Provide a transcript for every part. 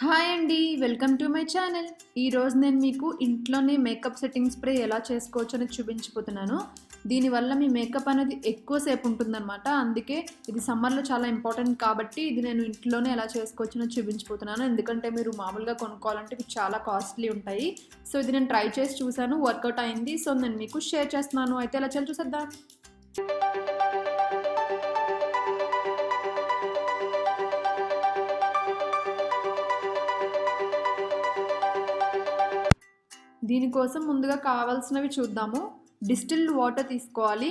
Hi అండి. Welcome to my channel. ఈరోజు నేను మీకు ఇంట్లోనే మేకప్ సెట్టింగ్ స్ప్రే ఎలా చేసుకోవచ్చు అనేది చూపించబోతున్నాను. దీనివల్ల మీ మేకప్ అనేది ఎక్కువ సేపు ఉంటుందన్నమాట. అందుకే ఇది సమ్మర్‌లో చాలా ఇంపార్టెంట్ కాబట్టి ఇది నేను ఇంట్లోనే ఎలా చేసుకోవచ్చు అనేది చూపించబోతున్నాను. ఎందుకంటే మీరు మామూలుగా కొనుక్కోవాలంటే ఇవి చాలా కాస్ట్‌లీ ఉంటాయి. సో ఇది నేను ట్రై చేసి చూసాను. వర్కౌట్ అయింది. సో నేను మీకు షేర్ చేస్తున్నాను. అయితే ఎలా చేయాలో చూసేద్దాం. దీనికోసం ముందుగా కావాల్సినవి చూద్దాము. డిస్టిల్డ్ వాటర్ తీసుకోవాలి.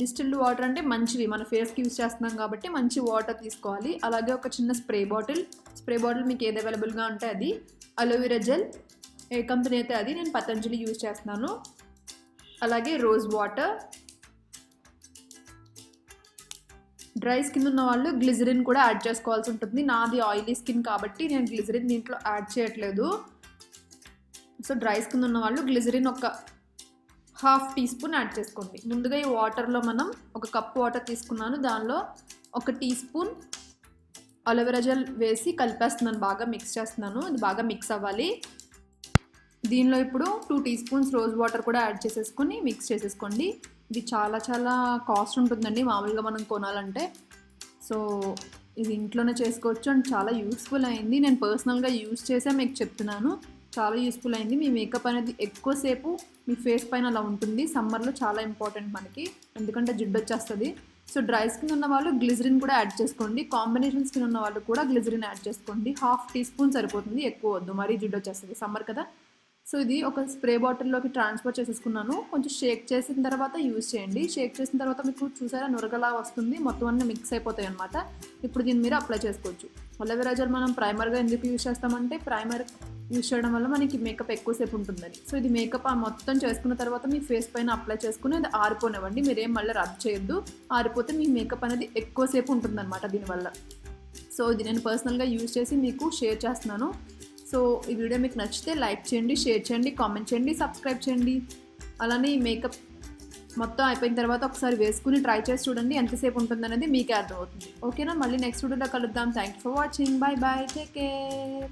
డిస్టిల్డ్ వాటర్ అంటే మంచివి, మన ఫేస్కి యూజ్ చేస్తున్నాం కాబట్టి మంచి వాటర్ తీసుకోవాలి. అలాగే ఒక చిన్న స్ప్రే బాటిల్ మీకు ఏది అవైలబుల్గా ఉంటే అది. అలోవెరా జెల్, ఏ కంపెనీ అయితే అది, నేను పతంజలి యూజ్ చేస్తున్నాను. అలాగే రోజ్ వాటర్. డ్రై స్కిన్ ఉన్న వాళ్ళు గ్లిజరిన్ కూడా యాడ్ చేసుకోవాల్సి ఉంటుంది. నాది ఆయిలీ స్కిన్ కాబట్టి నేను గ్లిజరిన్ దీంట్లో యాడ్ చేయట్లేదు. సో డ్రై స్కిన్ ఉన్న వాళ్ళు గ్లిజరిన్ ఒక 1/2 టీ స్పూన్ యాడ్ చేసుకోండి. ముందుగా ఈ వాటర్లో మనం ఒక కప్ వాటర్ తీసుకున్నాను. దానిలో 1 టీ స్పూన్ అలోవెరా జెల్ వేసి కలిపేస్తున్నాను, బాగా మిక్స్ చేస్తున్నాను. ఇది బాగా మిక్స్ అవ్వాలి. దీనిలో ఇప్పుడు 2 టీ స్పూన్స్ రోజ్ వాటర్ కూడా యాడ్ చేసేసుకొని మిక్స్ చేసేసుకోండి. ఇది చాలా చాలా కాస్ట్ ఉంటుందండి మామూలుగా మనం కొనాలంటే. సో ఇది ఇంట్లోనే చేసుకోవచ్చు అండ్ చాలా యూస్ఫుల్ అయింది. నేను పర్సనల్గా యూజ్ చేసే మీకు చెప్తున్నాను. చాలా యూస్ఫుల్ అయింది. మీ మేకప్ అనేది ఎక్కువసేపు మీ ఫేస్ పైన అలా ఉంటుంది. సమ్మర్లో చాలా ఇంపార్టెంట్ మనకి, ఎందుకంటే జిడ్డు వచ్చేస్తుంది. సో డ్రై స్కిన్ ఉన్న వాళ్ళు గ్లిజరిన్ కూడా యాడ్ చేసుకోండి. కాంబినేషన్ స్కిన్ ఉన్న వాళ్ళు కూడా గ్లిజరిన్ యాడ్ చేసుకోండి. 1/2 టీ స్పూన్ సరిపోతుంది, ఎక్కువ వద్దు, మరీ జిడ్డు వచ్చేస్తుంది సమ్మర్ కదా. సో ఇది ఒక స్ప్రే బాటిల్లోకి ట్రాన్స్ఫర్ చేసేసుకున్నాను. కొంచెం షేక్ చేసిన తర్వాత యూజ్ చేయండి. షేక్ చేసిన తర్వాత మీకు చూసారా నురగలా వస్తుంది, మొత్తం అన్నీ మిక్స్ అయిపోతాయి అనమాట. ఇప్పుడు దీన్ని మీరు అప్లై చేసుకోవచ్చు. అలోవెరా జెల్ మనం ప్రైమర్గా ఎందుకు యూజ్ చేస్తామంటే ప్రైమర్ యూజ్ చేయడం వల్ల మనకి మేకప్ ఎక్కువసేపు ఉంటుందని. సో ఇది మేకప్ మొత్తం చేసుకున్న తర్వాత మీ ఫేస్ పైన అప్లై చేసుకుని అది ఆరిపోనివ్వండి. మీరేం మళ్ళీ రబ్ చేయొద్దు. ఆరిపోతే మీ మేకప్ అనేది ఎక్కువసేపు ఉంటుందన్నమాట దీనివల్ల. సో ఇది నేను పర్సనల్గా యూజ్ చేసి మీకు షేర్ చేస్తున్నాను. సో ఈ వీడియో మీకు నచ్చితే లైక్ చేయండి, షేర్ చేయండి, కామెంట్ చేయండి, సబ్స్క్రైబ్ చేయండి. అలానే ఈ మేకప్ మొత్తం అయిపోయిన తర్వాత ఒకసారి వేసుకుని ట్రై చేసి చూడండి ఎంతసేపు ఉంటుందనేది మీకే అర్థమవుతుంది. ఓకేనా, మళ్ళీ నెక్స్ట్ వీడియోలో కలుద్దాం. Thank you for watching. Bye bye, take care.